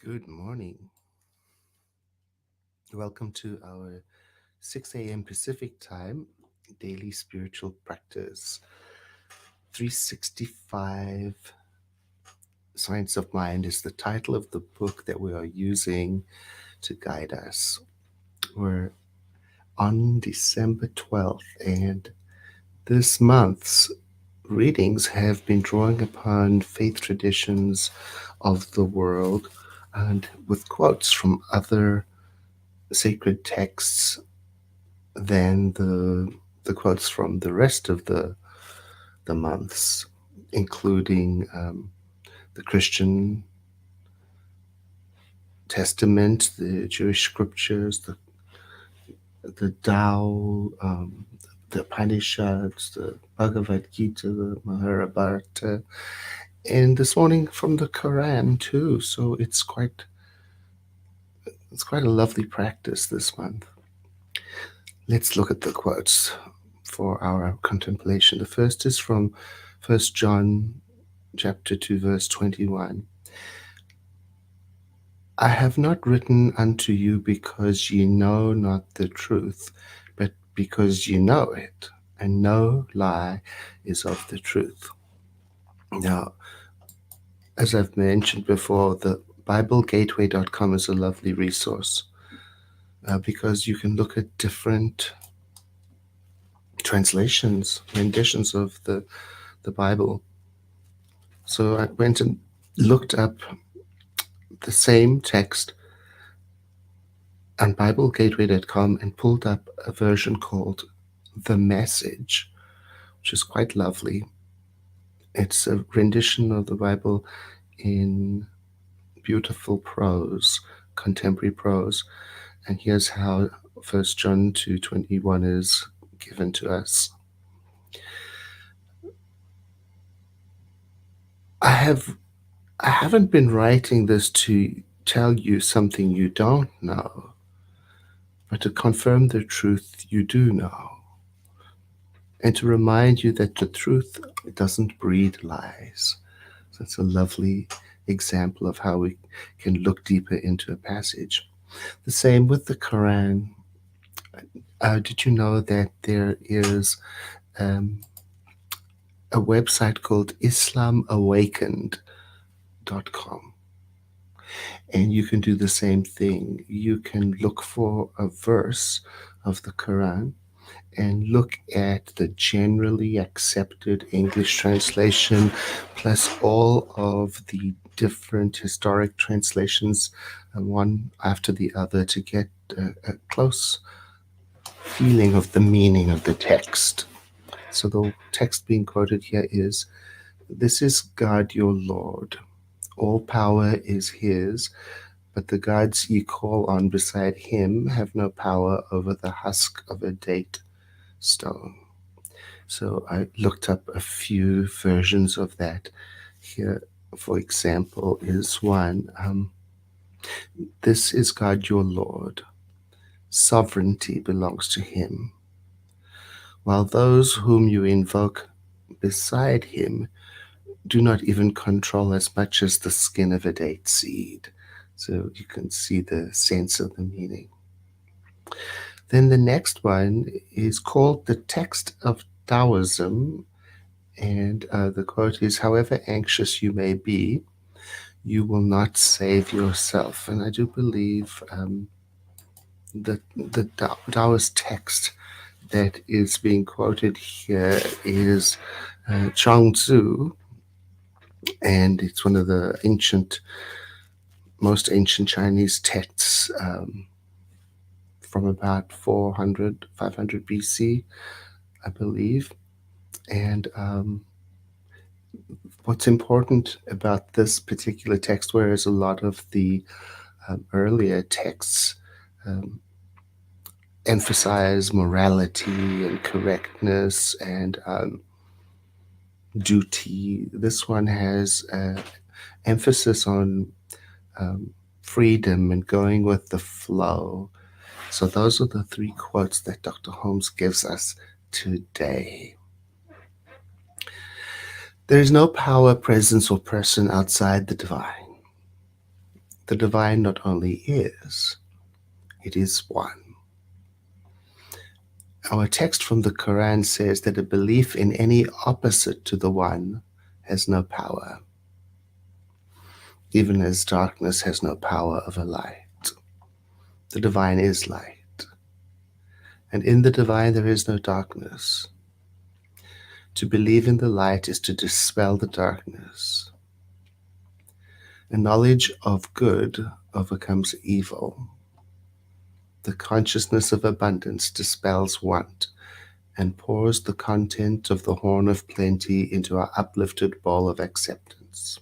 Good morning. Welcome to our 6 a.m. Pacific time daily spiritual practice 365 Science of Mind is the title of the book that we are using to guide us. We're on December 12th, and this month's readings have been drawing upon faith traditions of the world and with quotes from other sacred texts than the quotes from the rest of the months, including the Christian Testament, the Jewish scriptures, the Tao, the Upanishads, the Bhagavad Gita, the Mahabharata, and this morning from the Quran too. So it's quite a lovely practice this month. Let's look at the quotes for our contemplation. The first is from 1 John chapter 2 verse 21. I have not written unto you because ye know not the truth, but because ye know it, and no lie is of the truth. Now, as I've mentioned before, the BibleGateway.com is a lovely resource because you can look at different translations, renditions of the Bible. So I went and looked up the same text on BibleGateway.com and pulled up a version called The Message, which is quite lovely. It's a rendition of the Bible in beautiful prose, contemporary prose. And here's how 1 John 2:21 is given to us. I haven't been writing this to tell you something you don't know, but to confirm the truth you do know, and to remind you that the truth doesn't breed lies. So it's a lovely example of how we can look deeper into a passage. The same with the Quran. Did you know that there is um, a website called islamawakened.com? And you can do the same thing. You can look for a verse of the Quran and look at the generally accepted English translation plus all of the different historic translations, one after the other, to get a close feeling of the meaning of the text. So the text being quoted here is, "This is God your Lord. All power is his, but the gods ye call on beside him have no power over the husk of a date stone." So I looked up a few versions of that. Here, for example, is one. This is God your Lord. Sovereignty belongs to him, while those whom you invoke beside him do not even control as much as the skin of a date seed. So you can see the sense of the meaning. Then the next one is called the Text of Taoism, and the quote is, "However anxious you may be, you will not save yourself." And I do believe that the Taoist text that is being quoted here is Chuang-Tzu, and it's one of the most ancient Chinese texts from about 400, 500 BC, I believe. And what's important about this particular text, whereas a lot of the earlier texts um, emphasize morality and correctness and duty, this one has emphasis on freedom and going with the flow. So those are the three quotes that Dr. Holmes gives us today. There is no power, presence, or person outside the divine. The divine not only is, it is one. Our text from the Quran says that a belief in any opposite to the one has no power, even as darkness has no power over light. The divine is light, and in the divine there is no darkness. To believe in the light is to dispel the darkness. A knowledge of good overcomes evil. The consciousness of abundance dispels want and pours the content of the horn of plenty into our uplifted bowl of acceptance.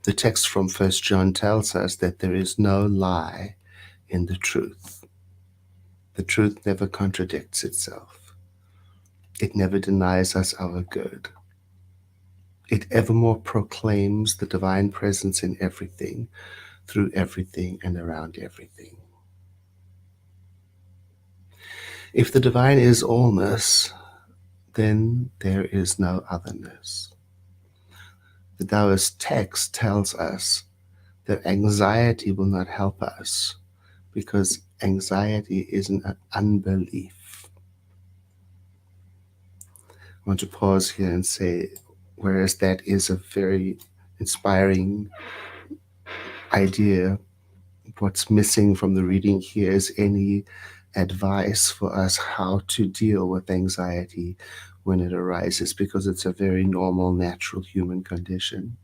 The text from 1 John tells us that there is no lie in the truth. The truth never contradicts itself. It never denies us our good. It evermore proclaims the divine presence in everything, through everything, and around everything. If the divine is allness, then there is no otherness. The Taoist text tells us that anxiety will not help us because anxiety is an unbelief. I want to pause here and say, whereas that is a very inspiring idea, what's missing from the reading here is any advice for us how to deal with anxiety when it arises, because it's a very normal, natural human condition.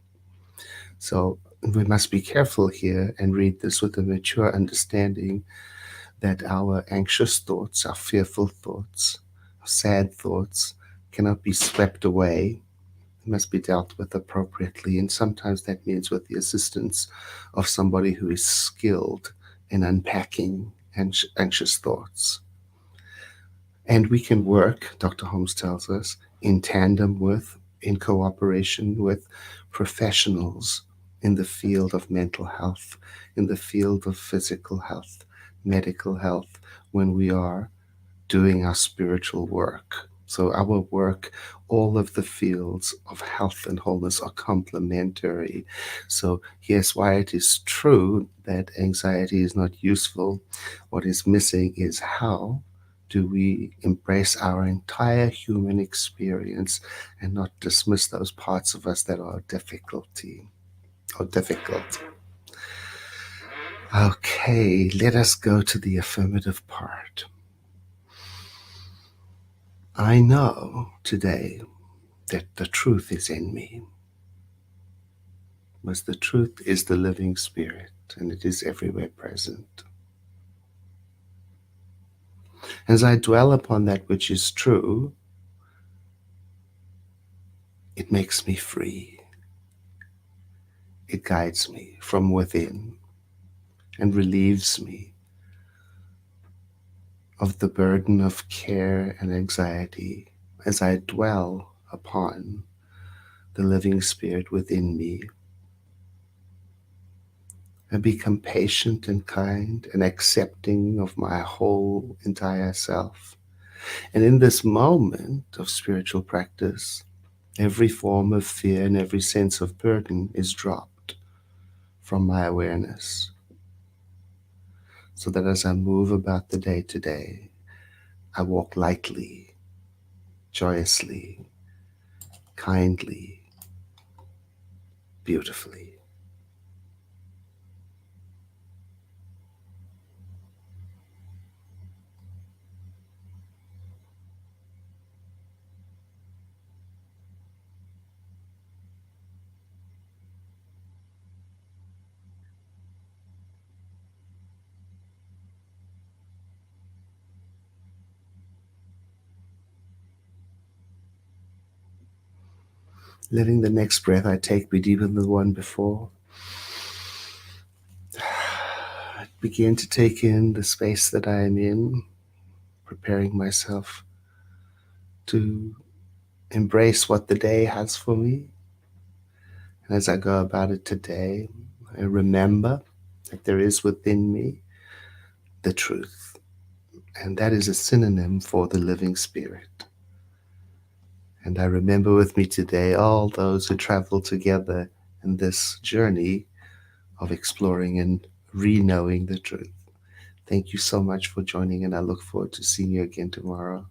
So we must be careful here and read this with a mature understanding that our anxious thoughts, our fearful thoughts, our sad thoughts cannot be swept away. They must be dealt with appropriately, and sometimes that means with the assistance of somebody who is skilled in unpacking anxious thoughts. And we can work, Dr. Holmes tells us, in tandem with, in cooperation with professionals in the field of mental health, in the field of physical health, medical health, when we are doing our spiritual work. So our work, all of the fields of health and wholeness are complementary. So yes, while it is true that anxiety is not useful, what is missing is how do we embrace our entire human experience and not dismiss those parts of us that are difficulty or difficult. Okay, let us go to the affirmative part. I know today that the truth is in me, because the truth is the living spirit and it is everywhere present. As I dwell upon that which is true, it makes me free. It guides me from within and relieves me of the burden of care and anxiety as I dwell upon the living spirit within me. I become patient and kind and accepting of my whole entire self. And in this moment of spiritual practice, every form of fear and every sense of burden is dropped from my awareness, so that as I move about the day to day, I walk lightly, joyously, kindly, beautifully. Letting the next breath I take be deeper than the one before. I begin to take in the space that I am in, preparing myself to embrace what the day has for me. And as I go about it today, I remember that there is within me the truth, and that is a synonym for the living spirit. And I remember with me today all those who travel together in this journey of exploring and re knowing the truth. Thank you so much for joining, and I look forward to seeing you again tomorrow.